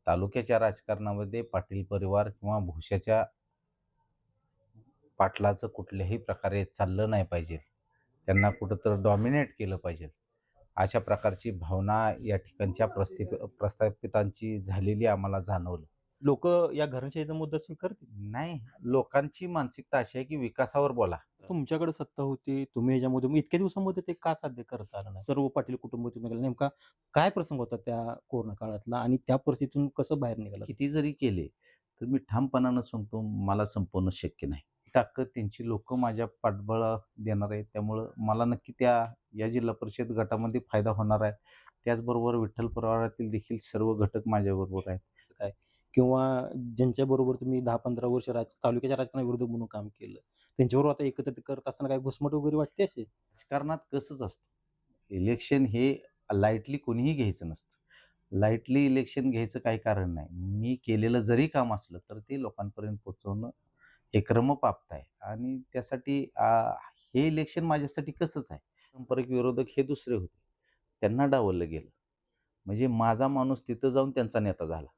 तालुक्याच्या राजकारणामध्ये पाटील परिवार किंवा भुशाच्या पाटलाचं कुठल्याही प्रकारे चाललं नाही पाहिजे. त्यांना कुठंतरी डॉमिनेट केलं पाहिजे. अशा प्रकारची भावना या ठिकाणच्या प्रस्थापितांची झालेली आम्हाला जाणवलं. लोक या घराणेशाहीचा मुद्दा स्वीकारतील. नाही, लोकांची मानसिकता अशी आहे की विकासावर बोला. तुमच्याकडे सत्ता होती, तुम्ही ह्याच्यामध्ये मग इतक्या दिवसामध्ये ते का साध्य करता आलं नाही? सर्व पाटील कुटुंब तुम्ही गेला. नेमका काय प्रसंग होता त्या कोरोना काळातला आणि त्या परिस्थितीतून कसं बाहेर निघालात? किती जरी केले, तर मी ठामपणानं सांगतो मला संपवणं शक्य नाही. ताकद त्यांची लोकं माझ्या पाठबळ देणार आहेत. त्यामुळं मला नक्की या जिल्हा परिषद गटामध्ये फायदा होणार आहे. त्याचबरोबर विठ्ठल परिवारातील देखील सर्व घटक माझ्याबरोबर आहेत. काय किंवा ज्यांच्याबरोबर तुम्ही 10-15 वर्ष तालुक्याच्या राजकारणाविरुद्ध म्हणून काम केलं, त्यांच्याबरोबर आता एकत्रित करत असताना काही घुसमट वगैरे वाटते अशी? राजकारणात कसंच असतं. इलेक्शन हे लाईटली कोणीही घ्यायचं नसतं. लाईटली इलेक्शन घ्यायचं काही कारण नाही. मी केलेलं जरी काम असलं, तर ते लोकांपर्यंत पोहोचवणं हे क्रमप्राप्त आहे आणि त्यासाठी हे इलेक्शन माझ्यासाठी कसंच आहे. पारंपरिक विरोधक हे दुसरे होते. त्यांना डावललं गेलं. म्हणजे माझा माणूस तिथं जाऊन त्यांचा नेता झाला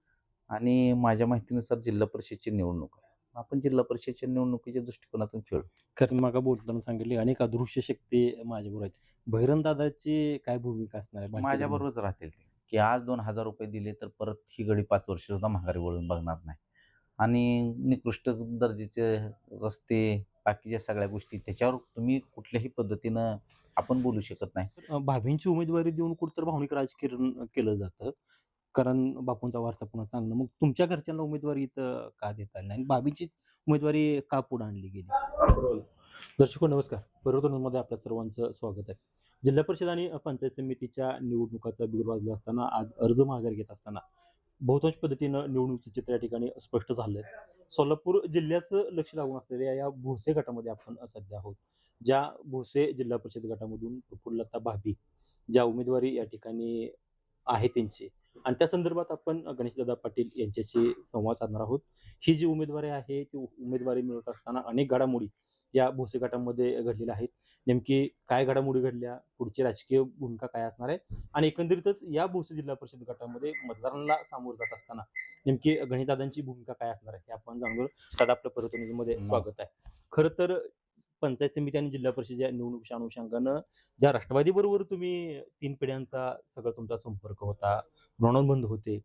आणि माझ्या माहितीनुसार जिल्हा परिषदची निवडणूक आहे. आपण जिल्हा परिषदच्या निवडणुकीच्या दृष्टिकोनातून खेळू. कारण मग बोलताना सांगितले अनेक अदृश्य शक्ती माझ्याबरोबर आहेत. बहिरमदादाची काय भूमिका असणार आहे भाजपमध्ये? माझ्याबरोबरच राहतील ते, की आज ₹2,000 दिले तर परत ही गडी 5 वर्ष सुद्धा माघारी वळून बघणार नाही. आणि निकृष्ट दर्जाचे रस्ते, बाकीच्या सगळ्या गोष्टी त्याच्यावर तुम्ही कुठल्याही पद्धतीनं आपण बोलू शकत नाही. भाभींची उमेदवारी देऊन कुठेतरी भावनिक राजकारण केलं जातं. कारण बापूंचा वारसा पुन्हा सांगणं. मग तुमच्या घरच्यांना उमेदवारी इथं का देता आली नाही? आणि बाबींचीच उमेदवारी का पुढे आणली गेली? बरोबर. दर्शको नमस्कार. परिवर्तनमध्ये आपल्या सर्वांचं स्वागत आहे. जिल्हा परिषद आणि पंचायत समितीच्या निवडणुकाचा बिगुल वाजला असताना आज अर्ज माघार घेत असताना बहुतांश पद्धतीनं निवडणुकीचं चित्र या ठिकाणी स्पष्ट झालंय. सोलापूर जिल्ह्याचं लक्ष लागून असलेल्या या भोसे गटामध्ये आपण सध्या आहोत. ज्या भोसे जिल्हा परिषद गटामधून प्रफुल्लता भाभी ज्या उमेदवारी या ठिकाणी आहे त्यांची आणि त्या संदर्भात आपण गणेशदादा पाटील यांच्याशी संवाद साधणार आहोत. ही जी उमेदवारी आहे ती उमेदवारी मिळवत असताना अनेक घडामोडी या भोसे गटामध्ये घडलेल्या आहेत. नेमकी काय घडामोडी घडल्या, पुढची राजकीय भूमिका काय असणार आहे आणि एकंदरीतच या भोसे जिल्हा परिषद गटामध्ये मतदारांना सामोरं जात असताना नेमकी गणेशदादांची भूमिका काय असणार आहे हे आपण जाणून घेऊ. दादा आपल्या परिवर्तनामध्ये स्वागत आहे. खरं तर पंचायत समिती आणि जिल्हा परिषदेच्या निवडणुकीच्या अनुषंगानं ज्या राष्ट्रवादीबरोबर तुम्ही 3 पिढ्यांचा सगळा तुमचा संपर्क होता, ऋणानुबंध होते.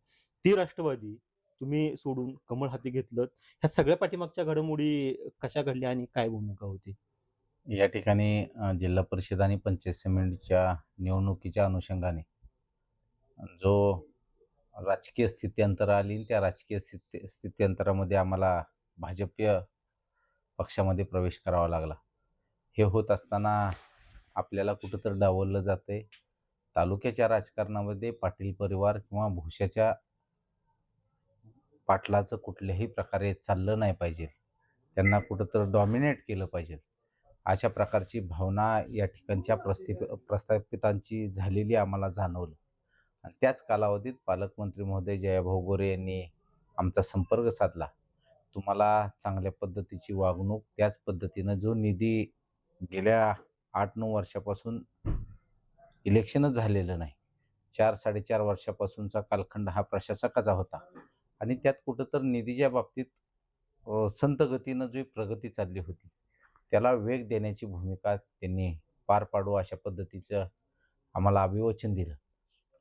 ती राष्ट्रवादी तुम्ही सोडून कमळ हाती घेतलत. ह्या सगळ्या पाठीमागच्या घडामोडी कशा घडल्या आणि काय भूमिका होती? या ठिकाणी जिल्हा परिषद आणि पंचायत समितीच्या निवडणुकीच्या अनुषंगाने जो राजकीय स्थित्यंतर आली आणि त्या राजकीय स्थित्यंतरामध्ये आम्हाला भाजपीय पक्षामध्ये प्रवेश करावा लागला. हे होत असताना आपल्याला कुठेतरी डावललं जातंय. तालुक्याच्या राजकारणामध्ये पाटील परिवार किंवा भुशाच्या पाटलाचं कुठल्याही प्रकारे चाललं नाही पाहिजे. त्यांना कुठेतरी डॉमिनेट केलं पाहिजे. अशा प्रकारची भावना या ठिकाणच्या प्रस्थापितांची झालेली आम्हाला जाणवलं. आणि त्याच कालावधीत पालकमंत्री महोदय जयभाऊ गोरे यांनी आमचा संपर्क साधला. तुम्हाला चांगल्या पद्धतीची वागणूक, त्याच पद्धतीनं जो निधी गेल्या 8-9 वर्षापासून इलेक्शनच झालेलं नाही. 4-4.5 वर्षापासूनचा कालखंड हा प्रशासकाचा होता आणि त्यात कुठेतरी निधीच्या बाबतीत संथ गतीनं जी प्रगती चालली होती, त्याला वेग देण्याची भूमिका त्यांनी पार पाडू अशा पद्धतीचं आम्हाला अभिवचन दिलं.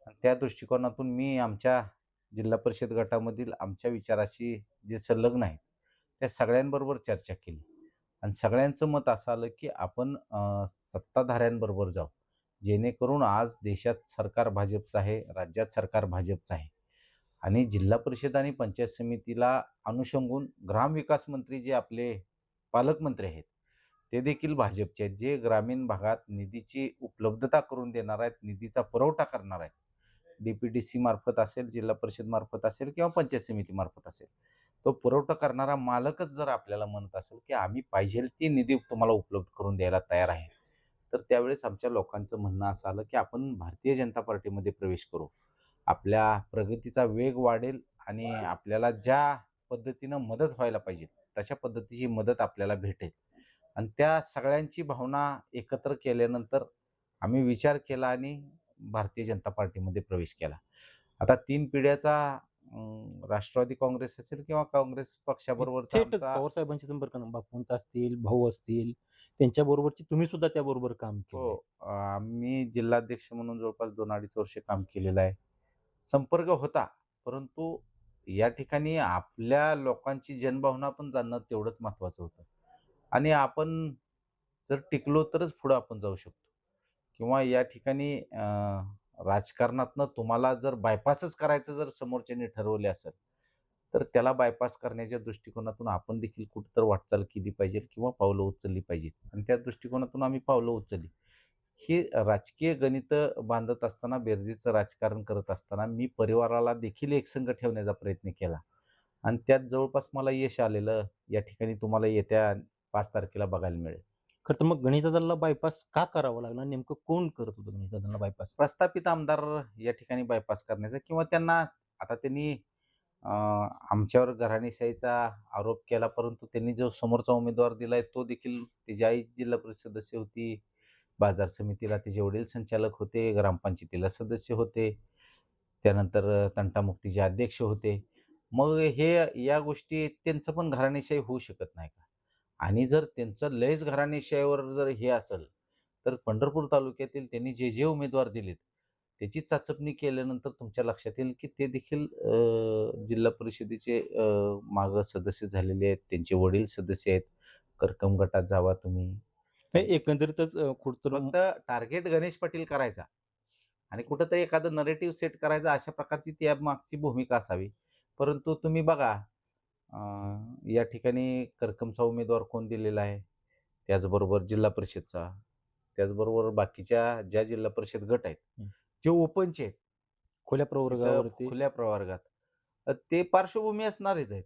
आणि त्या दृष्टिकोनातून मी आमच्या जिल्हा परिषद गटामधील आमच्या विचाराशी जे संलग्न आहेत, त्या सगळ्यांबरोबर चर्चा केली आणि सगळ्यांचं मत असं आलं, की आपण सत्ताधाऱ्यांबरोबर जाऊ. जेणेकरून आज देशात सरकार भाजपचं आहे, राज्यात सरकार भाजपचं आहे आणि जिल्हा परिषद आणि पंचायत समितीला अनुषंगून ग्रामविकास मंत्री जे आपले पालकमंत्री आहेत, ते देखील भाजपचे आहेत. जे ग्रामीण भागात निधीची उपलब्धता करून देणार आहेत, निधीचा पुरवठा करणार आहेत. डी-पी-डी-सी मार्फत असेल, जिल्हा परिषद मार्फत असेल किंवा पंचायत समिती मार्फत असेल. तो पुरवठा करणारा मालकच जर आपल्याला म्हणत असेल, की आम्ही पाहिजेल ती निधी तुम्हाला उपलब्ध करून द्यायला तयार आहे. तर त्यावेळेस आमच्या लोकांचं म्हणणं असं आलं, की आपण भारतीय जनता पार्टीमध्ये प्रवेश करू. आपल्या प्रगतीचा वेग वाढेल आणि आपल्याला ज्या पद्धतीनं मदत व्हायला पाहिजे, तशा पद्धतीची मदत आपल्याला भेटेल. आणि त्या सगळ्यांची भावना एकत्र केल्यानंतर आम्ही विचार केला आणि भारतीय जनता पार्टीमध्ये प्रवेश केला. आता 3 पिढ्याचा राष्ट्रवादी काँग्रेस असेल किंवा काँग्रेस पक्षाबरोबरचा थेटच आमचा पवार साहेबांशी संपर्क बापूंचा असतील, भाऊ असतील, त्यांच्या बरोबरची तुम्ही सुद्धा त्याबरोबर काम हो. केलंय. मी जिल्हाध्यक्ष म्हणून जवळपास 2-2.5 वर्ष काम केलेलं आहे. संपर्क होता, परंतु या ठिकाणी आपल्या लोकांची जनभावना पण जाणणं तेवढंच महत्त्वाचं होतं. आणि आपण जर टिकलो तरच पुढं आपण जाऊ शकतो. किंवा या ठिकाणी राजकारणातनं तुम्हाला जर बायपासच करायचं जर समोरच्याने ठरवले असेल, तर त्याला बायपास करण्याच्या दृष्टिकोनातून आपण देखील कुठेतरी वाटचाल केली पाहिजे किंवा पावलं उचलली पाहिजेत. आणि त्या दृष्टिकोनातून आम्ही पावलं उचलली. ही राजकीय गणितं बांधत असताना, बेरजेचं राजकारण करत असताना मी परिवाराला देखील एकसंघ ठेवण्याचा प्रयत्न केला आणि त्यात जवळपास मला यश आलेलं या ठिकाणी तुम्हाला येत्या 5 तारखेला बघायला मिळेल. खरं तर मग गणेशदादांना बायपास का करावा लागला? नेमकं कोण करत होतं गणेशदादांना बायपास? प्रस्थापित आमदार या ठिकाणी बायपास करण्याचा किंवा त्यांना आता त्यांनी आमच्यावर घराणेशाहीचा आरोप केला, परंतु त्यांनी जो समोरचा उमेदवार दिलाय तो देखील त्याची आई जिल्हा परिषद सदस्य होती. बाजार समितीला त्याचे वडील संचालक होते, ग्रामपंचायतीला सदस्य होते. त्यानंतर तंटामुक्तीचे अध्यक्ष होते. मग हे या गोष्टी त्यांचं पण घराणेशाही होऊ शकत नाही का? आणि जर त्यांचं लयच घराणेशाहीवर जर हे असेल, तर पंढरपूर तालुक्यातील त्यांनी जे उमेदवार दिलेत, त्याची चाचपणी केल्यानंतर तुमच्या लक्षात येईल, की ते देखील जिल्हा परिषदेचे मागं सदस्य झालेले आहेत. त्यांचे वडील सदस्य आहेत. करकम गटात जावा तुम्ही. हे एकंदरीतच कुठंतरी फक्त टार्गेट गणेश पाटील करायचा आणि कुठेतरी एखादं नरेटिव्ह सेट करायचा अशा प्रकारची त्या मागची भूमिका असावी. परंतु तुम्ही बघा अ, या ठिकाणी करकमचा उमेदवार कोण दिलेला आहे? त्याचबरोबर जिल्हा परिषदचा, त्याचबरोबर बाकीच्या ज्या जिल्हा परिषद गट आहेत, हं. जे ओपनचे आहेत, खुल्या तिथं प्रवर्गावरती खुल्या प्रवर्गात ते पार्श्वभूमी असणारेच आहेत.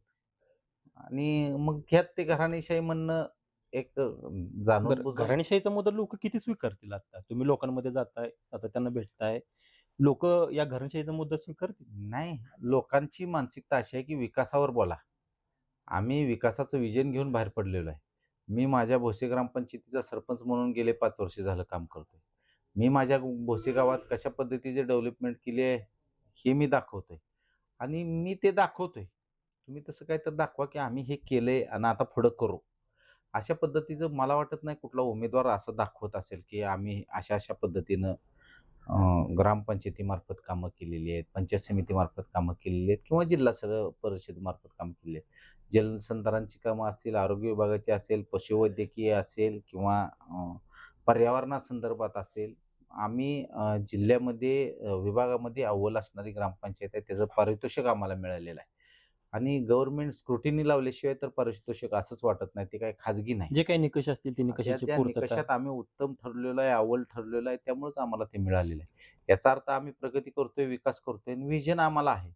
आणि मग ह्यात ते घराणेशाही म्हणणं एक बरं जाणून-बुजून घराणेशाहीचा मुद्दा लोकं किती स्वीकारतील आता? तुम्ही लोकांमध्ये जाताय, सातत्यानं भेटताय. लोकं या घराणेशाहीचा मुद्दा स्वीकारतील? नाही, लोकांची मानसिकता अशी आहे, की विकासावर बोला. आम्ही विकासाचं व्हिजन घेऊन बाहेर पडलेलो आहे. मी माझ्या भोसे ग्रामपंचायतीचा सरपंच म्हणून गेले 5 वर्ष झालं काम करतोय. मी माझ्या भोसे गावात कशा पद्धतीचे डेव्हलपमेंट केली आहे, हे मी दाखवतोय आणि मी ते दाखवतोय. तुम्ही तसं काही तर दाखवा, की आम्ही हे केलंय आणि आता पुढं करू. अशा पद्धतीचं मला वाटत नाही कुठला उमेदवार असं दाखवत असेल, की आम्ही अशा-अशा पद्धतीनं ग्रामपंचायतीमार्फत कामं केलेली आहेत, पंचायत समितीमार्फत कामं केलेली आहेत किंवा जिल्हा परिषदेमार्फत कामं केलेली आहेत. जलसंधारणची कामं असतील, आरोग्य विभागाची असेल, पशुवैद्यकीय असेल किंवा पर्यावरणासंदर्भात असेल. आम्ही जिल्ह्यामध्ये विभागामध्ये अव्वल असणारी ग्रामपंचायत आहे. त्याचं पारितोषिक आम्हाला मिळालेलं आहे. आणि गव्हर्नमेंट स्क्रुटिनी लावल्याशिवाय तर पारितोषिक असंच वाटत नाही. ते काही खाजगी नाही. जे काही निकष असतील ते त्या निकषाची त्या पूर्तता निकषात आम्ही उत्तम ठरलेलो आहे, अव्वल ठरलेलो आहे. त्यामुळेच आम्हाला ते मिळालेलं आहे. याचा अर्थ आम्ही प्रगती करतोय, विकास करतोय आणि व्हिजन आम्हाला आहे.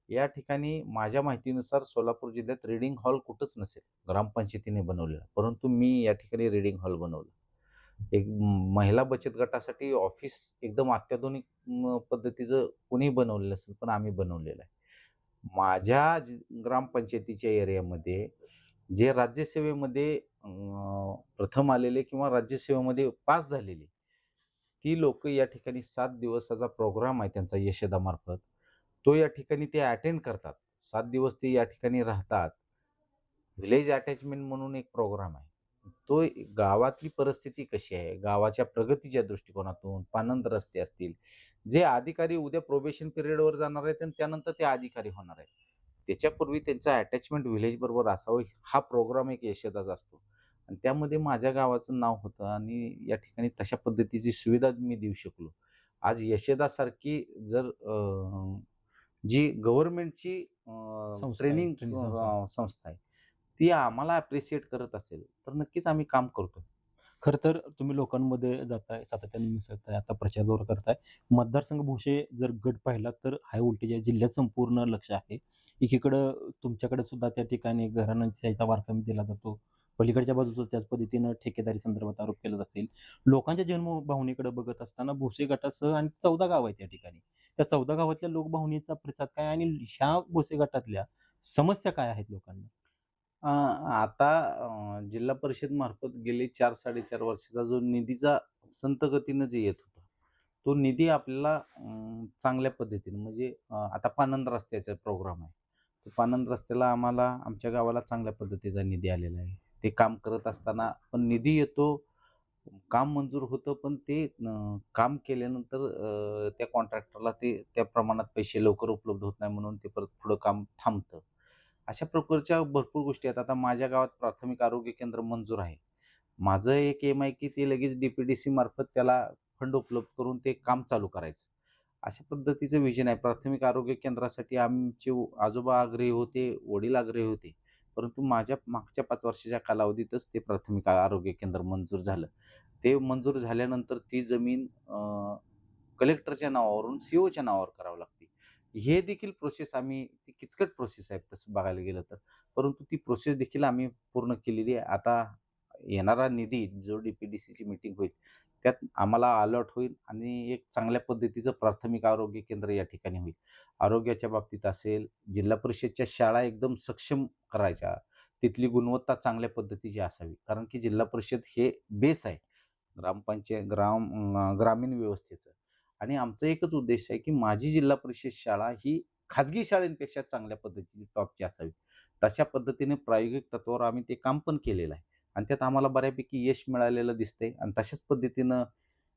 या ठिकाणी माझ्या माहितीनुसार सोलापूर जिल्ह्यात रीडिंग हॉल कुठंच नसेल. ग्रामपंचायतीने बनवलेला. परंतु मी या ठिकाणी रीडिंग हॉल बनवलं. एक महिला बचत गटासाठी ऑफिस एकदम अत्याधुनिक पद्धतीचं कुणी बनवलेलं नसेल, पण आम्ही बनवलेलं आहे. माझ्या ग्रामपंचायतीच्या एरियामध्ये जे राज्यसेवेमध्ये प्रथम आलेले किंवा राज्यसेवेमध्ये पास झालेले, ती लोकं या ठिकाणी 7 दिवसाचा प्रोग्राम आहे त्यांचा यशदामार्फत. तो या ठिकाणी ते अटेंड करतात. 7 दिवस ते या ठिकाणी राहतात. व्हिलेज अटॅचमेंट म्हणून एक प्रोग्राम आहे. तो गावातली परिस्थिती कशी आहे, गावाच्या प्रगतीच्या दृष्टिकोनातून, पाणंद रस्ते असतील, जे अधिकारी उद्या प्रोबेशन पिरियडवर जाणार आहेत आणि त्यानंतर ते अधिकारी होणार आहेत. त्याच्यापूर्वी त्यांचं अटॅचमेंट व्हिलेजबरोबर असावं, हा प्रोग्राम एक यशदाचा असतो. आणि त्यामध्ये माझ्या गावाचं नाव होतं आणि या ठिकाणी तशा पद्धतीची सुविधा मी देऊ शकलो. आज यशदासारखी जर जी गव्हर्नमेंटची संस्था आहे, ट्रेनिंग ट्रेनिंग संस्था. संस्था आहे, ती आम्हाला अप्रिशिएट करत असेल, तर नक्कीच आम्ही काम करतोय. खरं तर तुम्ही लोकांमध्ये जाताय, सातत्याने मिसळताय, आता प्रचार दौरा करताय. मतदारसंघ भोसे जर गट पाहिला तर हाय व्होल्टेज आहे. जिल्ह्यात संपूर्ण लक्ष आहे. एकीकडं तुमच्याकडे सुद्धा त्या ठिकाणी घराण्यांचा वारसा दिला जातो. पलीकडच्या बाजूचं त्याच पद्धतीनं ठेकेदारी संदर्भात आरोप केला जातील. लोकांच्या जन्मभावनेकडे बघत असताना भोसे गटासह आणि 14 गाव आहेत त्या ठिकाणी. त्या 14 गावातल्या लोकभावनेचा प्रतिसाद काय आणि ह्या भोसे गटातल्या समस्या काय आहेत लोकांना? आता जिल्हा परिषद मार्फत गेले 4-4.5 वर्षाचा जो निधीचा संथ गतीनं जे येत होता, तो निधी आपल्याला चांगल्या पद्धतीने म्हणजे आता पाणंद रस्त्याचा प्रोग्राम आहे. तो पाणंद रस्त्याला आम्हाला आमच्या गावाला चांगल्या पद्धतीचा निधी आलेला आहे. ते काम करत असताना पण निधी येतो, काम मंजूर होतं, पण ते काम केल्यानंतर त्या कॉन्ट्रॅक्टरला ते त्या प्रमाणात पैसे लवकर उपलब्ध होत नाही म्हणून ते परत पुढं काम थांबतं. अशा प्रकारच्या भरपूर गोष्टी आहेत. आता माझ्या गावात प्राथमिक आरोग्य केंद्र मंजूर आहे. माझं एक एम आहे, की ते लगेच डी-पी-डी-सी मार्फत त्याला फंड उपलब्ध करून ते काम चालू करायचं. अशा पद्धतीचं विजन आहे. प्राथमिक आरोग्य केंद्रासाठी आमचे आजोबा आग्रही होते, वडील आग्रही होते. परंतु माझ्या मागच्या 5 वर्षाच्या कालावधीतच ते प्राथमिक आरोग्य केंद्र मंजूर झालं. ते मंजूर झाल्यानंतर ती जमीन कलेक्टरच्या नावावरून सी-ओच्या नावावर करावी लागते. हे देखील प्रोसेस आम्ही ती किचकट प्रोसेस आहे तसं बघायला गेलं तर. परंतु ती प्रोसेस देखील आम्ही पूर्ण केलेली आहे. आता येणारा निधी जो डी-पी-डी-सीची मीटिंग होईल, त्यात आम्हाला अलॉट होईल आणि एक चांगल्या पद्धतीचं प्राथमिक आरोग्य केंद्र या ठिकाणी होईल. आरोग्याच्या बाबतीत असेल, जिल्हा परिषदच्या शाळा एकदम सक्षम करायच्या. तिथली गुणवत्ता चांगल्या पद्धतीची असावी. कारण की जिल्हा परिषद हे बेस आहे. ग्रामीण व्यवस्थेचं आणि आमचा एकच उद्देश आहे, की माझी जिल्हा परिषद शाळा ही खाजगी शाळेंपेक्षा चांगल्या पद्धतीची टॉपची असावी. तशा पद्धतीने प्रायोगिक तत्त्वावर आम्ही ते काम पण केलेलं आहे आणि त्यात आम्हाला बऱ्यापैकी यश मिळालेलं दिसतंय आणि तशाच पद्धतीनं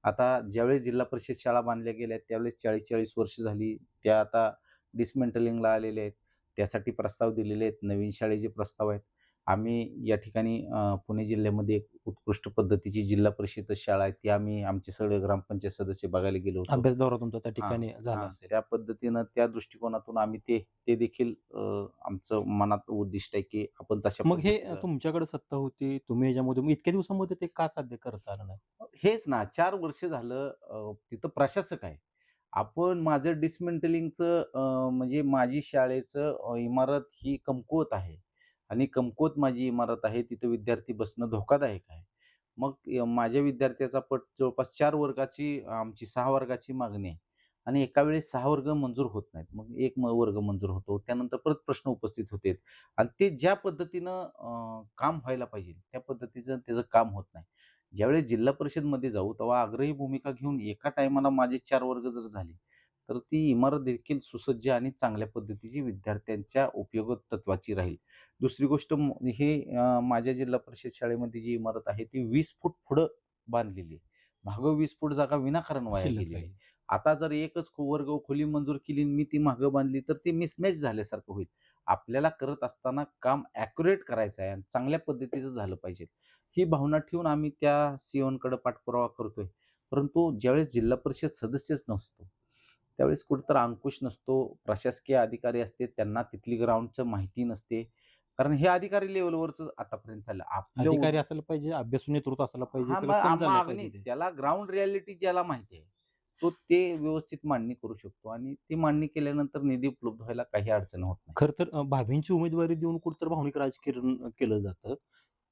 आता ज्यावेळेस जिल्हा परिषद शाळा बांधल्या गेल्या त्यावेळेस 40-40 वर्ष झाली. त्या आता डिसमेंटलिंगला आलेल्या आहेत. त्यासाठी प्रस्ताव दिलेले आहेत. नवीन शाळेचे प्रस्ताव आहेत. आम्ही या ठिकाणी पुणे जिल्ह्यामध्ये एक उत्कृष्ट पद्धतीची जिल्हा परिषद शाळा आहे, ती आम्ही आमचे सगळे ग्रामपंचायत सदस्य बघायला गेलो होतो. अभ्यास दौरा तुमचा त्या हां, ठिकाणी झाला हां. असेल. त्या पद्धतीनं त्या दृष्टिकोनातून आम्ही ते ते देखील आमचं मनात उद्दिष्ट आहे, की आपण तशा मग हे पद्धतीचं तुमच्याकडे सत्ता होती, तुम्ही ह्याच्यामध्ये मग इतक्या दिवसामध्ये ते का साध्य करता आलं नाही? हेच ना 4 वर्ष झालं तिथं प्रशासक आहे. आपण माझं डिसमेंटलिंगचं म्हणजे माझी शाळेचं इमारत ही कमकुवत आहे आणि कमकुवत माझी इमारत आहे. तिथं विद्यार्थी बसणं धोकादायक आहे. मग माझ्या विद्यार्थ्याचा पट जवळपास 4 वर्गाची आमची 6 वर्गाची मागणी आहे आणि एका वेळेस 6 वर्ग मंजूर होत नाहीत. मग एक वर्ग मंजूर होतो. त्यानंतर परत प्रश्न उपस्थित होतात आणि ते ज्या पद्धतीनं काम व्हायला पाहिजे त्या पद्धतीचं त्याचं काम होत नाही. ज्यावेळेस जिल्हा परिषदमध्ये जाऊ, तेव्हा आग्रही भूमिका घेऊन एका टाईमाला माझे 4 वर्ग जर झाले, तर ती इमारत देखील सुसज्ज आणि चांगल्या पद्धतीची विद्यार्थ्यांच्या उपयोग तत्वाची राहील. दुसरी गोष्ट हे माझ्या जिल्हा परिषद शाळेमध्ये जी इमारत आहे, ती 20 फूट पुढं बांधलेली आहे. मागं 20 फूट जागा विनाकारण वाया शिल्लक गेलेली आहे. राहील. आता जर एकच वर्ग खोली मंजूर केली आणि मी ती मागं बांधली, तर ती मिसमॅच झाल्यासारखं होईल. आपल्याला करत असताना काम ॲक्युरेट करायचं आहे आणि चांगल्या पद्धतीचं झालं पाहिजे. ही भावना ठेवून आम्ही त्या सीओंकडे पाठपुरावा करतोय. परंतु ज्यावेळेस जिल्हा परिषद सदस्यच नसतो, त्यावेळेस कुठेतरी अंकुश नसतो. प्रशासकीय अधिकारी असते, त्यांना तिथली ग्राउंडचं माहिती नसते. कारण हे अधिकारी लेव्हलवरच आतापर्यंत चाललं. आपलं अधिकारी असायला पाहिजे, अभ्यासू नेतृत्व असायला पाहिजे, हां, सगळं मग समजायला मागणी पाहिजे ते. त्याला ग्राउंड रिॲलिटी ज्याला माहिती आहे, तो ते व्यवस्थित मांडणी करू शकतो आणि ती मांडणी केल्यानंतर निधी उपलब्ध व्हायला काही अडचण होत नाही. खरं तर भाभींची उमेदवारी देऊन कुठेतरी भावनिक राजकारण केलं जातं.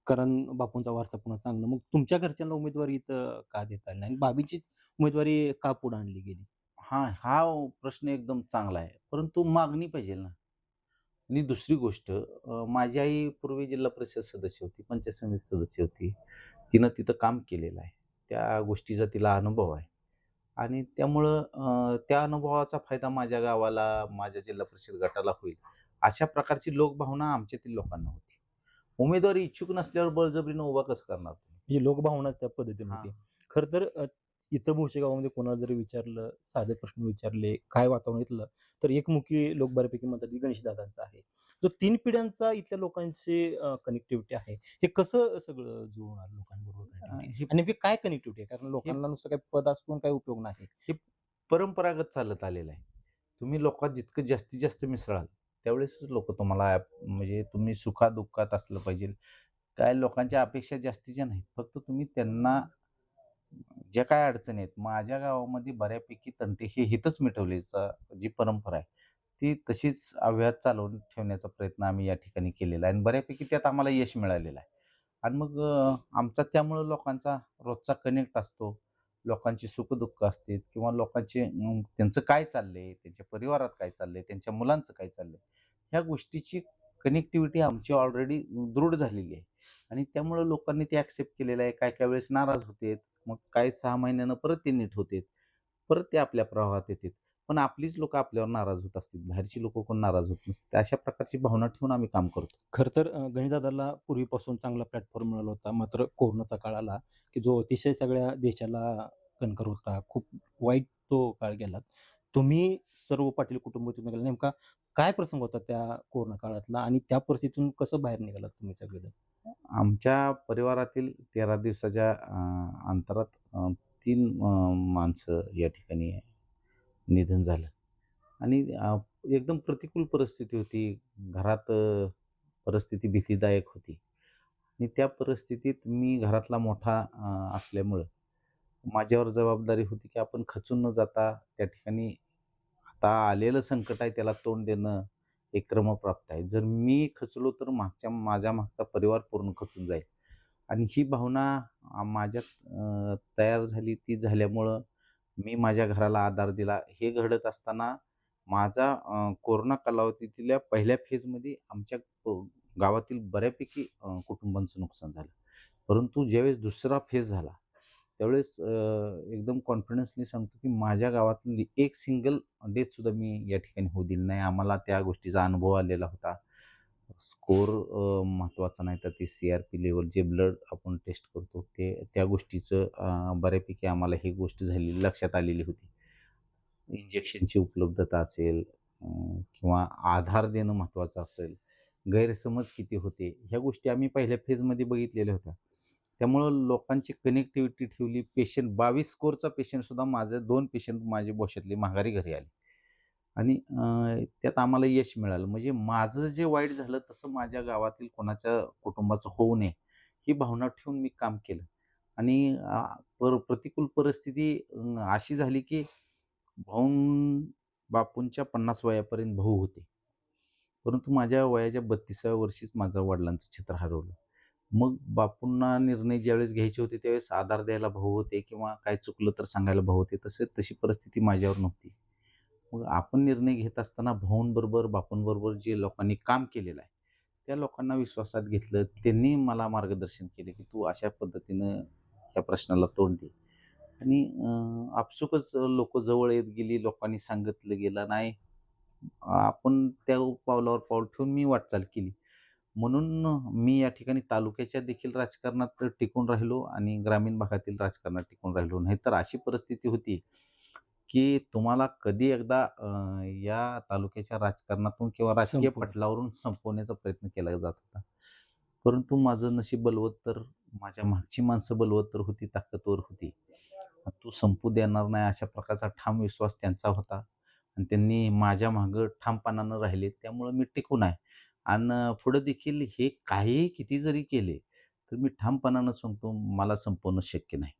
कारण बापूंचा वारसा पुन्हा सांगणं. मग तुमच्या घरच्यांना उमेदवारी इथं का देता आली नाही? आणि बाबीचीच उमेदवारी का पुढे आणली गेली? हां, हा प्रश्न एकदम चांगला आहे. परंतु मागणी पाहिजे ना. आणि दुसरी गोष्ट माझी आई पूर्वी जिल्हा परिषद सदस्य होती, पंचायत समिती सदस्य होती. तिनं तिथं काम केलेलं आहे. त्या गोष्टीचा तिला अनुभव आहे आणि त्यामुळं त्या अनुभवाचा फायदा माझ्या गावाला, माझ्या जिल्हा परिषद गटाला होईल. अशा प्रकारची लोकभावना आमच्यातील लोकांना होती. उमेदवारी इच्छुक नसल्यावर बळजबरीनं उभा कसं करणार तुम्ही? म्हणजे लोकभावनाच त्या पद्धतीने हां. होती. खरं तर इथं भोसे गावामध्ये कोणाला जरी विचारलं, साधे प्रश्न विचारले, काय वातावरण इथलं, तर एकमुखी लोक बऱ्यापैकी म्हणतात की गणेशदादांचा आहे. जो 3 पिढ्यांचा इथल्या लोकांशी कनेक्टिव्हिटी आहे, हे कसं सगळं जुळून आलं लोकांबरोबर कनेक्टिव्हिटी? हे आणि नेमकी काय कनेक्टिव्हिटी आहे? कारण हे लोकांना नुसतं काही पद असून काही उपयोग नाही. हे परंपरागत चालत आलेलं आहे. तुम्ही लोकात जितकं जास्तीत जास्त मिसळाल, त्यावेळेसच लोकं तुम्हाला म्हणजे तुम्ही सुखा-दुःखात असलं पाहिजे. काय लोकांच्या अपेक्षा जास्तीच्या नाहीत. फक्त तुम्ही त्यांना ज्या काही अडचणी आहेत, माझ्या गावामध्ये बऱ्यापैकी तंटे हे हितच मिटवले जी परंपरा आहे, ती तशीच अव्याहत चालवून ठेवण्याचा प्रयत्न आम्ही या ठिकाणी केलेला आहे आणि बऱ्यापैकी त्यात आम्हाला यश मिळालेलं आहे. आणि मग आमचा त्यामुळं लोकांचा रोजचा कनेक्ट असतो. लोकांची सुख-दुःख असतील किंवा लोकांचे त्यांचं काय चाललंय, त्यांच्या परिवारात काय चाललंय, त्यांच्या मुलांचं काय चाललंय, ह्या गोष्टीची कनेक्टिव्हिटी आमची ऑलरेडी दृढ झालेली आहे आणि त्यामुळं लोकांनी ते एक्सेप्ट केलेलं आहे. काही-काही वेळेस नाराज होतात. मग काही 6 महिन्यानं परत ते नीट होतात. परत ते आपल्या प्रवाहात येतात. पण आपलीच लोकं आपल्यावर नाराज होत असतील. बाहेरची लोकं कोण नाराज होत नसतात. अशा प्रकारची भावना ठेवून आम्ही काम करतो. खरं तर गणेशदादाला पूर्वीपासून चांगला प्लॅटफॉर्म मिळाला होता. मात्र कोरोनाचा काळ आला, की जो अतिशय सगळ्या देशाला कणकर होता. खूप वाईट तो काळ गेला. तुम्ही सर्व पाटील कुटुंब तिथून गेला. नेमका काय प्रसंग होता त्या कोरोना काळातला आणि त्या परिस्थितीतून कसं बाहेर निघालात तुम्ही सगळेजण? आमच्या परिवारातील 13 दिवसाच्या अंतरात 3 माणसं या ठिकाणी निधन झालं आणि एकदम प्रतिकूल परिस्थिती होती. घरात परिस्थिती भीतीदायक होती आणि त्या परिस्थितीत मी घरातला मोठा असल्यामुळं माझ्यावर जबाबदारी होती, की आपण खचून न जाता त्या ठिकाणी आता आलेलं संकट आहे त्याला तोंड देणं हे क्रमप्राप्त आहे. जर मी खचलो तर माझ्या मागचा परिवार पूर्ण खचून जाईल आणि ही भावना माझ्यात तयार झाली. ती झाल्यामुळं मी माझ्या घराला आधार दिला. हे घडत असताना माझा कोरोना कालावधीतल्या पहिल्या फेजमध्ये आमच्या गावातील बऱ्यापैकी कुटुंबांचं नुकसान झालं. परंतु ज्यावेळेस दुसरा फेज झाला, त्यावेळेस एकदम कॉन्फिडन्सनी सांगतो, की माझ्या गावातली एक सिंगल डेथसुद्धा मी या ठिकाणी होऊ दिली नाही. आम्हाला त्या गोष्टीचा अनुभव आलेला होता. स्कोर महत्त्वाचा नाही, तर ते सी-आर-पी लेव्हल जे ब्लड आपण टेस्ट करतो, त्या गोष्टीचं बऱ्यापैकी आम्हाला ही गोष्ट झालेली लक्षात आलेली होती. इंजेक्शनची उपलब्धता असेल किंवा आधार देणं महत्त्वाचं असेल, गैरसमज किती होते, ह्या गोष्टी आम्ही पहिल्या फेजमध्ये बघितलेल्या होत्या. त्यामुळं लोकांची कनेक्टिव्हिटी ठेवली. पेशंट 22 स्कोरचा पेशंटसुद्धा माझे 2 पेशंट माझे बोशातले माघारी घरी आले आणि त्यात आम्हाला यश मिळालं. म्हणजे माझं जे वाईट झालं तसं माझ्या गावातील कोणाच्या कुटुंबाचं होऊ नये, ही भावना ठेवून मी काम केलं आणि प्रतिकूल परिस्थिती अशी झाली की बापूंच्या 50 वयापर्यंत भाऊ होते. परंतु माझ्या वयाच्या 32व्या वर्षीच माझं वडिलांचं चित्र हरवलं. मग बापूंना निर्णय ज्यावेळेस घ्यायचे होते त्यावेळेस आधार द्यायला भाऊ होते किंवा काय चुकलं तर सांगायला भाऊ होते. तशी परिस्थिती माझ्यावर नव्हती. मग आपण निर्णय घेत असताना भाऊंबरोबर, बापूंबरोबर जे लोकांनी काम केलेलं आहे, त्या लोकांना विश्वासात घेतलं. त्यांनी मला मार्गदर्शन केले, की "तू अशा पद्धतीनं या प्रश्नाला तोंड दे." आणि आपसुकच लोकं जवळ येत गेली. लोकांनी सांगितलं गेलं, "नाही, आपण त्या पावलावर पाऊल ठेवून मी वाटचाल केली." म्हणून मी या ठिकाणी तालुक्याच्या देखील राजकारणात टिकून राहिलो आणि ग्रामीण भागातील राजकारणात टिकून राहिलो. नाहीतर अशी परिस्थिती होती, की तुम्हाला कधी एकदा या तालुक्याच्या राजकारणातून किंवा राजकीय संपूर्ण. पटलावरून संपवण्याचा प्रयत्न केला जात होता. परंतु माझं नशीब बलवत्तर, माझ्या मागची माणसं बलवत्तर होती, ताकदवर होती. तू संपू देणार नाही अशा प्रकारचा ठाम विश्वास त्यांचा होता आणि त्यांनी माझ्या मागं ठामपणानं राहिले. त्यामुळं मी टिकून आहे आणि पुढे देखील हे काहीही किती जरी केले, तर मी ठामपणानं सांगतो मला संपवणं शक्य नाही.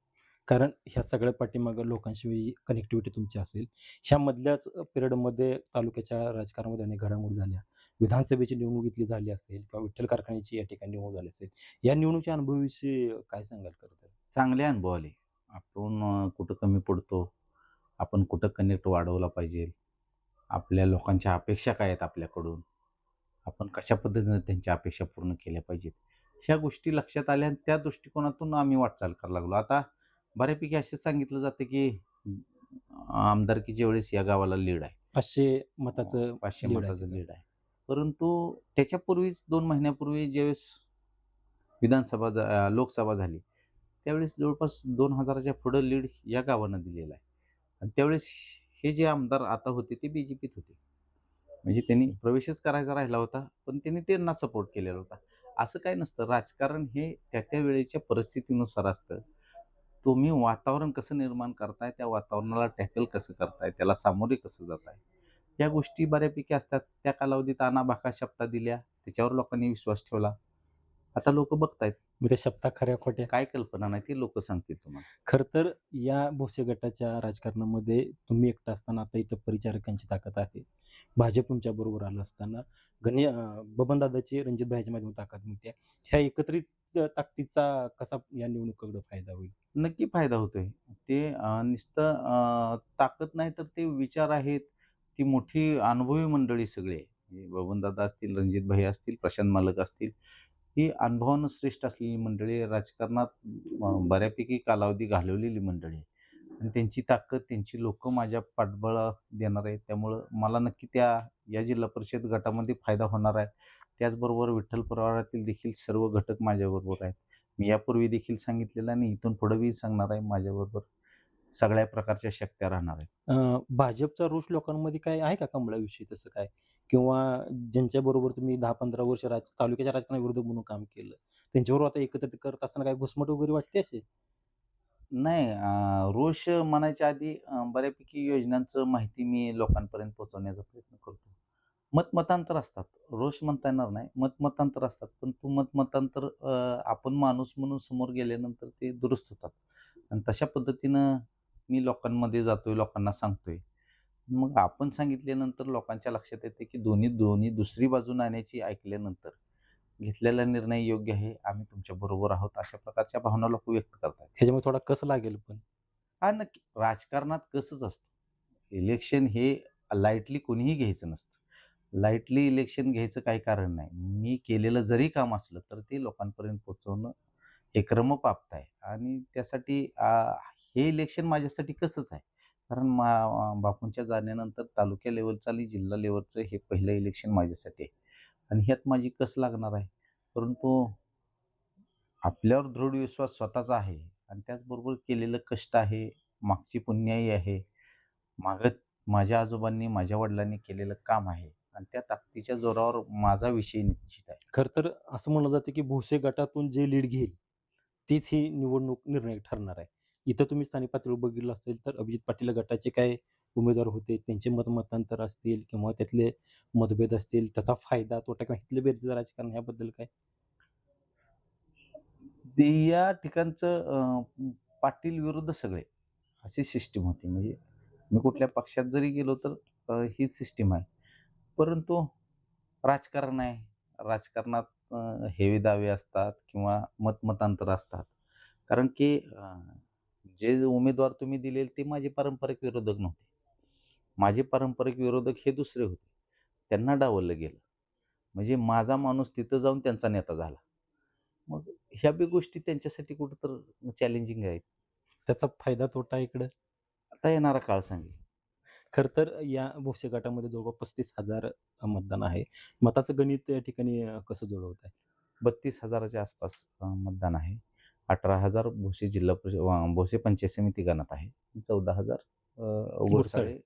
कारण ह्या सगळ्या पाठीमागे लोकांशी कनेक्टिव्हिटी तुमची असेल. ह्या मधल्याच पिरियडमध्ये तालुक्याच्या राजकारणामध्ये अनेक घडामोडी झाल्या. विधानसभेची निवडणुकीतली झाली असेल किंवा विठ्ठल कारखान्याची या ठिकाणी निवडणूक झाली असेल. या निवडणुकीच्या अनुभवाविषयी काय सांगाल खरं तर? चांगले अनुभव आले. आपण कुठं कमी पडतो, आपण कुठं कनेक्ट वाढवला पाहिजे, आपल्या लोकांच्या अपेक्षा काय आहेत आपल्याकडून, आपण कशा पद्धतीनं त्यांच्या अपेक्षा पूर्ण केल्या पाहिजेत. ह्या गोष्टी लक्षात आल्या आणि त्या दृष्टिकोनातून आम्ही वाटचाल करायला लागलो. आता बऱ्यापैकी असं सांगितलं जातं, की आमदारकीच्या वेळेस या गावाला लीड आहे. 500 मताचं 500 लीड आहे मताचं तिथं. लीड आहे. परंतु त्याच्यापूर्वीच 2 महिन्यापूर्वी ज्यावेळेस लोकसभा झाली, त्यावेळेस जवळपास 2000च्या पुढं लीड या गावानं दिलेला आहे. आणि त्यावेळेस हे जे आमदार आता होते ते बी-जे-पीत होते. म्हणजे त्यांनी प्रवेशच करायचा राहिला होता, पण त्यांनी त्यांना सपोर्ट केलेला होता. असं काही नसतं. राजकारण हे त्या वेळेच्या परिस्थितीनुसार असतं. तुम्ही वातावरण कसं निर्माण करताय, त्या वातावरणाला टॅकल कसं करताय, त्याला सामोरे कसं जाताय, या गोष्टी बऱ्यापैकी असतात. त्या कालावधीत आणाभाका शपथा दिल्या, त्याच्यावर लोकांनी विश्वास ठेवला. आता लोकं बघतायत. मग त्या शपथा खऱ्या-खोट्या. काय कल्पना नाही, ते लोकं सांगतील तुम्हाला. खरं तर या भोसे गटाच्या राजकारणामध्ये तुम्ही एकटा असताना आता इथं परिचारकांची ताकद आहे. भाजप तुमच्याबरोबर आलं असताना बबनदादाची रणजितभाईच्या माध्यमातून ताकद मिळते. ह्या एकत्रित ताकदीचा कसा या निवडणुकीकडे फायदा होईल? नक्की फायदा होतोय. ते नुसतं ताकद नाही तर ते विचार आहेत. ती मोठी अनुभवी मंडळी सगळी आहे. म्हणजे बबनदादा असतील, रणजितभाई असतील, प्रशांत मालक असतील. ही अनुभवानं श्रेष्ठ असलेली मंडळी राजकारणात बऱ्यापैकी कालावधी घालवलेली मंडळी आहे. आणि त्यांची ताकद, त्यांची लोकं माझ्या पाठबळ देणार आहे. त्यामुळं मला नक्की या जिल्हा परिषद गटामध्ये फायदा होणार आहे. त्याचबरोबर विठ्ठल परिवारातील देखील सर्व घटक माझ्याबरोबर आहेत. मी यापूर्वी देखील सांगितलेलं आणि इथून पुढे बी सांगणार आहे, माझ्याबरोबर सगळ्या प्रकारच्या शक्त्या राहणार आहेत. भाजपचा रोष लोकांमध्ये काय आहे का कमळाविषयी तसं काय? किंवा ज्यांच्याबरोबर तुम्ही 10-15 वर्ष तालुक्याच्या राजकारणाविरुद्ध म्हणून काम केलं, त्यांच्याबरोबर आता एकत्रित करत असताना काही घुसमट वगैरे वाटते अशी? नाही रोष म्हणायच्या आधी बऱ्यापैकी योजनांचं माहिती मी लोकांपर्यंत पोहोचवण्याचा प्रयत्न करतो. मतमतांतर असतात. रोष म्हणता येणार नाही. मतमतांतर असतात. पण तो मतमतांतर आपण माणूस म्हणून समोर गेल्यानंतर ते दुरुस्त होतात. आणि तशा पद्धतीनं मी लोकांमध्ये जातोय, लोकांना सांगतोय. मग आपण सांगितल्यानंतर लोकांच्या लक्षात येते, की दोन्ही दोन्ही दुसरी बाजू नाण्याची ऐकल्यानंतर घेतलेला निर्णय योग्य आहे. आम्ही तुमच्या बरोबर आहोत. अशा प्रकारच्या भावना लोकं व्यक्त करतात. ह्याच्यामुळे थोडा कस लागेल पण. हां, नक्की. राजकारणात कसंच असतं. इलेक्शन हे लाईटली कोणीही घ्यायचं नसतं. लाईटली इलेक्शन घ्यायचं काही कारण नाही. मी केलेलं जरी काम असलं, तर ते लोकांपर्यंत पोहोचवणं हे क्रमप्राप्त आहे आणि त्यासाठी हे इलेक्शन माझ्यासाठी कसंच आहे. कारण बापूंच्या जाण्यानंतर तालुका लेव्हलचं आणि जिल्हा लेव्हलचं हे पहिलं इलेक्शन माझ्यासाठी आहे आणि ह्यात माझी कस लागणार आहे. परंतु आपल्यावर दृढ विश्वास स्वतःचा आहे आणि त्याचबरोबर केलेलं कष्ट आहे, मागची पुण्याई आहे. मागं माझ्या आजोबांनी, माझ्या वडिलांनी केलेलं काम आहे आणि त्या ताकदीच्या जोरावर माझा विषय निश्चित आहे. खरं तर असं म्हणलं जातं, की भोसे गटातून जे लीड घेईल, तीच ही निवडणूक निर्णायक ठरणार आहे. इथं तुम्ही स्थानिक पातळीवर बघितलं असेल तर अभिजित पाटील गटाचे काय उमेदवार होते, त्यांचे मतांतर असतील किंवा त्यातले मतभेद असतील, त्याचा फायदा, तोटा किंवा इथले बेरजेचं राजकारण ह्याबद्दल काय? ते या ठिकाणचं पाटील विरुद्ध सगळे अशी सिस्टीम होती. म्हणजे मी कुठल्या पक्षात जरी गेलो तर हीच सिस्टीम आहे. परंतु राजकारण आहे. राजकारणात हेवे-दावे असतात किंवा मतमतांतर असतात. कारण की जे उमेदवार तुम्ही दिलेले ते माझे पारंपरिक विरोधक नव्हते. माझे पारंपरिक विरोधक हे दुसरे होते. त्यांना डावललं गेलं. म्हणजे माझा माणूस तिथं जाऊन त्यांचा नेता झाला. मग ह्या बी गोष्टी त्यांच्यासाठी कुठेतरी चॅलेंजिंग आहेत. त्याचा फायदा तोटा इकडं. आता येणारा काळ सांगेल. खरं तर या भोसे गटामध्ये जवळपास 35,000 मतदान आहे. मताचं गणित या ठिकाणी कसं जुळवताय? 32,000 च्या आसपास मतदान आहे. 18,000 भोसे जिल्हा भोसे पंचायत समिती गणात आहे. 14,000 गुरसाळे. गुरसाळे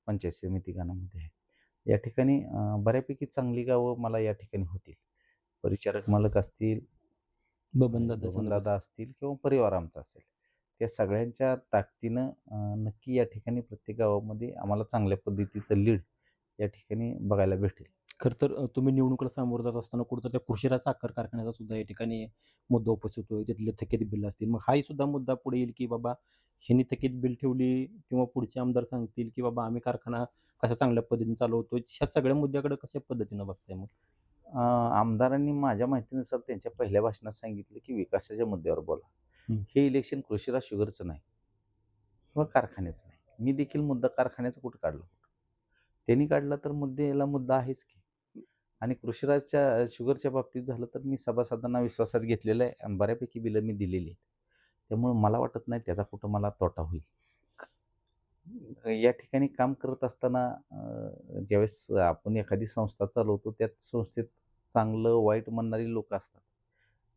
पंचायत समिती गणामध्ये आहे. या ठिकाणी बऱ्यापैकी चांगली गावं मला या ठिकाणी होतील. परिचारक मालक असतील, बबनदादा संदर्भात. बबनदादा असतील किंवा परिवार आमचा असेल. त्या सगळ्यांच्या ताकदीनं नक्की या ठिकाणी प्रत्येक गावामध्ये आम्हाला चांगल्या पद्धतीचं लीड या ठिकाणी बघायला भेटेल. खरं तर तुम्ही निवडणुकीला सामोरं जात असताना कुठेतरी त्या कृषी साखर कारखान्याचा सुद्धा या ठिकाणी मुद्दा उपस्थित होतोय. तिथले थकीत बिल असतील. मग हाही सुद्धा मुद्दा पुढे येईल, की बाबा ह्यांनी थकीत बिल ठेवली किंवा पुढचे आमदार सांगतील, की बाबा आम्ही कारखाना कसा चांगल्या पद्धतीने चालवतोय. ह्या सगळ्या मुद्द्याकडे कशा पद्धतीनं बघताय मग? आमदारांनी माझ्या माहितीनुसार त्यांच्या पहिल्या भाषणात सांगितलं, की विकासाच्या मुद्द्यावर बोला. हं. हे इलेक्शन कृषीराज शुगरचं नाही किंवा कारखान्याचं नाही. मी देखील मुद्दा कारखान्याचा कुठं काढला? त्यांनी काढला तर मुद्दा आहेच की. आणि कृषीराजच्या शुगरच्या बाबतीत झालं तर मी सभासदांना विश्वासात घेतलेलं आहे आणि बऱ्यापैकी बिलं मी दिलेली आहेत. त्यामुळे मला वाटत नाही त्याचा कुठं मला तोटा होईल. या ठिकाणी काम करत असताना ज्यावेळेस आपण एखादी संस्था चालवतो, त्या संस्थेत चांगलं वाईट म्हणणारी लोकं असतात.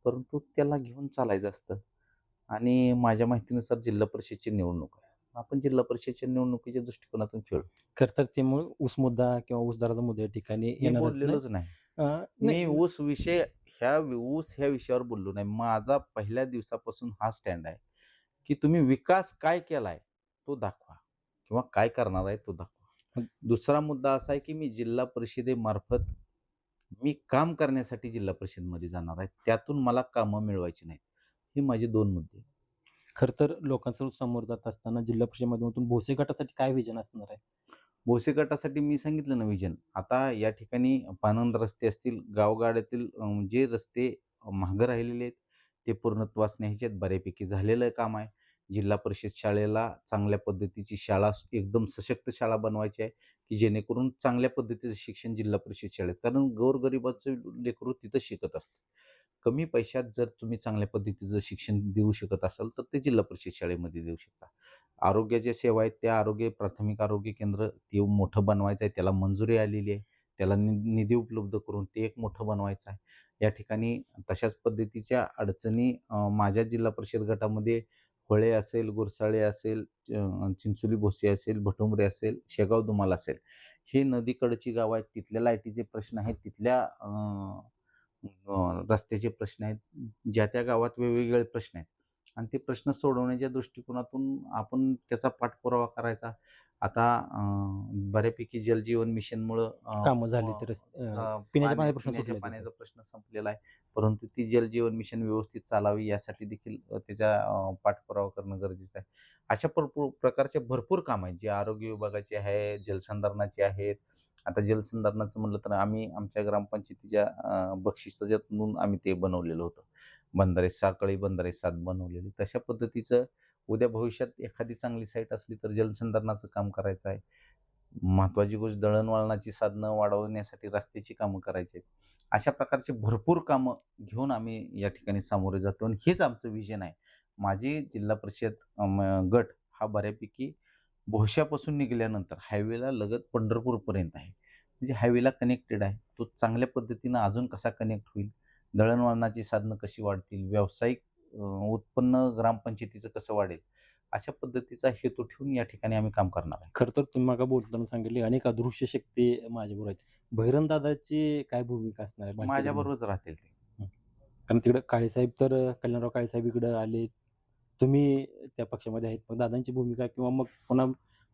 परंतु त्याला घेऊन चालायचं असतं आणि माझ्या माहितीनुसार जिल्हा परिषदची निवडणूक आहे. आपण जिल्हा परिषदच्या निवडणुकीच्या दृष्टिकोनातून खेळू. खरं तर ते मग ऊस मुद्दा किंवा ऊस दराचा मुद्दा या ठिकाणी मी येणारच नाही. बोललेलोच नाही. अ, मी नाही. ऊस ह्या विषयावर बोललो नाही. माझा पहिल्या दिवसापासून हा स्टँड आहे, की तुम्ही विकास काय केलाय तो दाखवा किंवा काय करणार आहे तो दाखवा. मग दुसरा मुद्दा असा आहे, की मी जिल्हा परिषदेमार्फत मी काम करण्यासाठी जिल्हा परिषदमध्ये जाणार आहे. त्यातून मला कामं मिळवायची नाहीत. हे माझे 2 मुद्दे. खरं तर लोकांसमोर समोर जात असताना जिल्हा परिषद माध्यमातून भोसे गटासाठी काय विजन असणार आहे? भोसे गटासाठी मी सांगितलं ना विजन. आता या ठिकाणी पाणंद रस्ते असतील, गावगाड्यातील जे रस्ते मागं राहिलेले आहेत, ते पूर्णत्वास न्यायचे आहेत. बऱ्यापैकी झालेलं काम आहे. जिल्हा परिषद शाळेला चांगल्या पद्धतीची शाळा, एकदम सशक्त शाळा बनवायची आहे, की जेणेकरून चांगल्या पद्धतीचं शिक्षण जिल्हा परिषद शाळेत. कारण गोरगरिबाचं लेकरू तिथं शिकत असतं. कमी पैशात जर तुम्ही चांगल्या पद्धतीचं शिक्षण देऊ शकत असाल, तर ते जिल्हा परिषद शाळेमध्ये देऊ शकता. आरोग्याच्या सेवा आहेत त्या प्राथमिक आरोग्य केंद्र ते मोठं बनवायचं आहे. त्याला मंजुरी आलेली आहे. त्याला निधी उपलब्ध करून ते एक मोठं बनवायचं आहे. या ठिकाणी तशाच पद्धतीच्या अडचणी माझ्या जिल्हा परिषद गटामध्ये होळे असेल, गुरसाळे असेल, चिंचोली भोसे असेल, भटुंबरे असेल, शेगाव दुमाल असेल. ही नदीकडची गावं आहेत. तिथल्या लाईटीचे प्रश्न आहेत. तिथल्या रस्त्याचे प्रश्न आहेत. ज्या त्या गावात वेगवेगळे प्रश्न आहेत आणि ते प्रश्न सोडवण्याच्या दृष्टिकोनातून आपण त्याचा पाठपुरावा करायचा. आता बऱ्यापैकी जलजीवन मिशनमुळं कामं झाली तर पिण्याच्या पाण्याचा प्रश्न पिण्याच्या सुटला पाण्याचा प्रश्न संपलेला आहे. परंतु ती जलजीवन मिशन व्यवस्थित चालावी यासाठी देखील त्याचा पाठपुरावा करणं गरजेचं आहे. अशा प्रकारचे भरपूर कामं आहेत, जे आरोग्य विभागाची आहे, जलसंधारणाची आहेत. आता जलसंधारणाचं म्हटलं तर आम्ही आमच्या ग्रामपंचायतीच्या बक्षिसातून आम्ही ते बनवलेलं होतं. बंधारे साकळी बंधारे 7 बनवलेली. तशा पद्धतीचं उद्या भविष्यात एखादी चांगली साईट असली तर जलसंधारणाचं काम करायचं आहे. महत्त्वाची गोष्ट दळणवळणाची साधनं वाढवण्यासाठी रस्त्याची कामं करायची आहेत. अशा प्रकारचे भरपूर कामं घेऊन आम्ही या ठिकाणी सामोरे जातो आणि हेच आमचं व्हिजन आहे. माझी जिल्हा परिषद गट हा बऱ्यापैकी भोश्यापासून निघाल्यानंतर हायवेला लगत पंढरपूरपर्यंत आहे. म्हणजे हायवेला कनेक्टेड आहे. तो चांगल्या पद्धतीनं अजून कसा कनेक्ट होईल, दळणवळणाची साधनं कशी वाढतील, व्यावसायिक उत्पन्न ग्रामपंचायतीचं कसं वाढेल, अशा पद्धतीचा हेतू ठेवून या ठिकाणी आम्ही काम करणार आहे. खरं तर तुम्ही मागे बोलताना सांगितले अनेक अदृश्य शक्ती माझ्याबरोबर आहेत. बहिरम दादाची काय भूमिका असणार आहे भालकेंमध्ये? माझ्याबरोबरच राहतील ते. हं. कारण तिकडे काळेसाहेब तर कल्याणराव काळेसाहेब इकडे आले. तुम्ही त्या पक्षामध्ये आहेत. मग दादांची भूमिका किंवा मग पुन्हा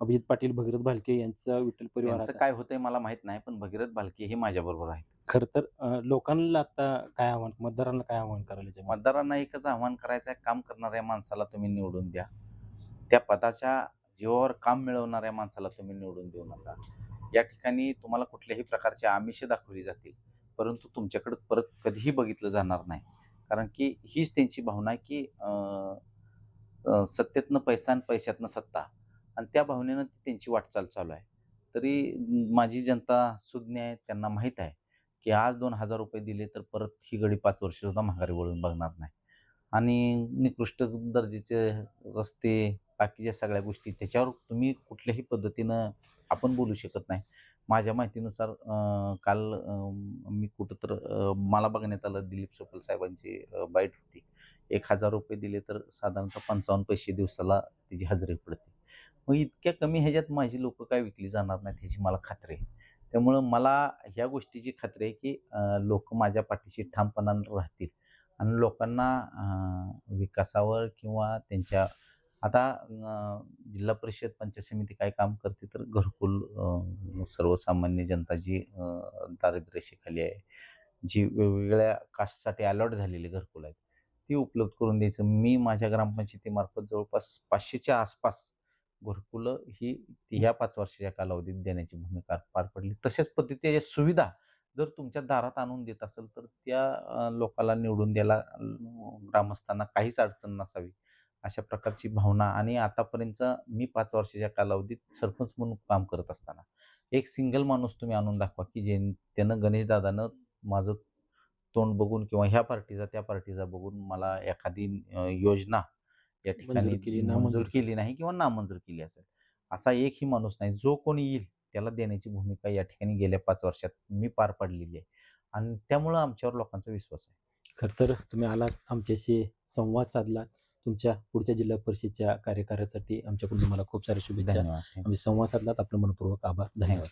अभिजित पाटील, भगीरथ भालके यांचा विठ्ठल परिवार त्यांचं आता काय होतंय मला माहीत नाही, पण भगीरथ भालके हे माझ्याबरोबर आहेत. खरं तर लोकांना आता काय आव्हान मतदारांना काय आव्हान करायला याच्यामध्ये? मतदारांना एकच आव्हान करायचं आहे, काम करणाऱ्या माणसाला तुम्ही निवडून द्या. त्या पदाच्या जीवावर काम मिळवणाऱ्या माणसाला तुम्ही निवडून देऊ नका. या ठिकाणी तुम्हाला कुठल्याही प्रकारचे आमिष दाखवली जातील, परंतु तुमच्याकडे परत कधीही बघितलं जाणार नाही. कारण की हीच त्यांची भावना आहे, की सत्तेतनं पैसा आणि पैशातनं सत्ता आणि त्या भावनेनं त्यांची वाटचाल चालू आहे. तरी माझी जनता सुज्ञ आहे. त्यांना माहीत आहे, की आज ₹2000 दिले तर परत ही गडी 5 वर्षसुद्धा माघारी वळून बघणार नाही. आणि निकृष्ट दर्जाचे रस्ते, बाकीच्या सगळ्या गोष्टी त्याच्यावर तुम्ही कुठल्याही पद्धतीनं आपण बोलू शकत नाही. माझ्या माहितीनुसार काल मी कुठं तर मला बघण्यात आलं दिलीप सोपल साहेबांची बाईट होती. ₹1000 दिले तर साधारणतः 55 पैसे दिवसाला त्याची हजेरी पडते. मग इतक्या कमी ह्याच्यात माझी लोकं काय विकली जाणार नाहीत ह्याची मला खात्री आहे. त्यामुळं मला ह्या गोष्टीची खात्री आहे, की लोकं माझ्या पाठीशी ठामपणाने राहतील आणि लोकांना विकासावर किंवा त्यांच्या आता जिल्हा परिषद पंचायत समिती काय काम करते तर घरकुल सर्वसामान्य जनता जी दारिद्र्य रेषेखाली आहे, जी वेगवेगळ्या कास्टसाठी अलॉट झालेली घरकुल आहेत, ती उपलब्ध करून द्यायचं. मी माझ्या ग्रामपंचायतीमार्फत जवळपास 500च्या आसपास घरकुलं ही ह्या 5 वर्षाच्या कालावधीत देण्याची भूमिका पार पडली. तशाच पद्धतीच्या सुविधा जर तुमच्या दारात आणून देत असेल तर त्या लोकाला निवडून द्यायला ग्रामस्थांना काहीच अडचण नसावी. अशा प्रकारची भावना आणि आतापर्यंत मी 5 वर्षाच्या कालावधीत सरपंच म्हणून काम करत असताना एक सिंगल माणूस तुम्ही आणून दाखवा, की त्यानं गणेशदादानं माझं तोंड बघून किंवा ह्या पार्टीचा, त्या पार्टीचा बघून मला एखादी योजना या मंजूर ठिकाणी केली, मंजूर नामंजूर केली नाही किंवा नामंजूर केली असेल. असा एकही माणूस नाही. जो कोणी येईल त्याला देण्याची भूमिका या ठिकाणी गेल्या 5 वर्षात मी पार पाडलेली आहे आणि त्यामुळं आमच्यावर लोकांचा विश्वास आहे. खरं तर तुम्ही आलात, आमच्याशी संवाद साधलात. तुमच्या पुढच्या जिल्हा परिषदेच्या कार्यकारासाठी आमच्याकडून तुम्हाला खूप साऱ्या शुभेच्छा. धन्यवाद. आम्ही संवाद साधलात. आपलं मनःपूर्वक आभार. धन्यवाद.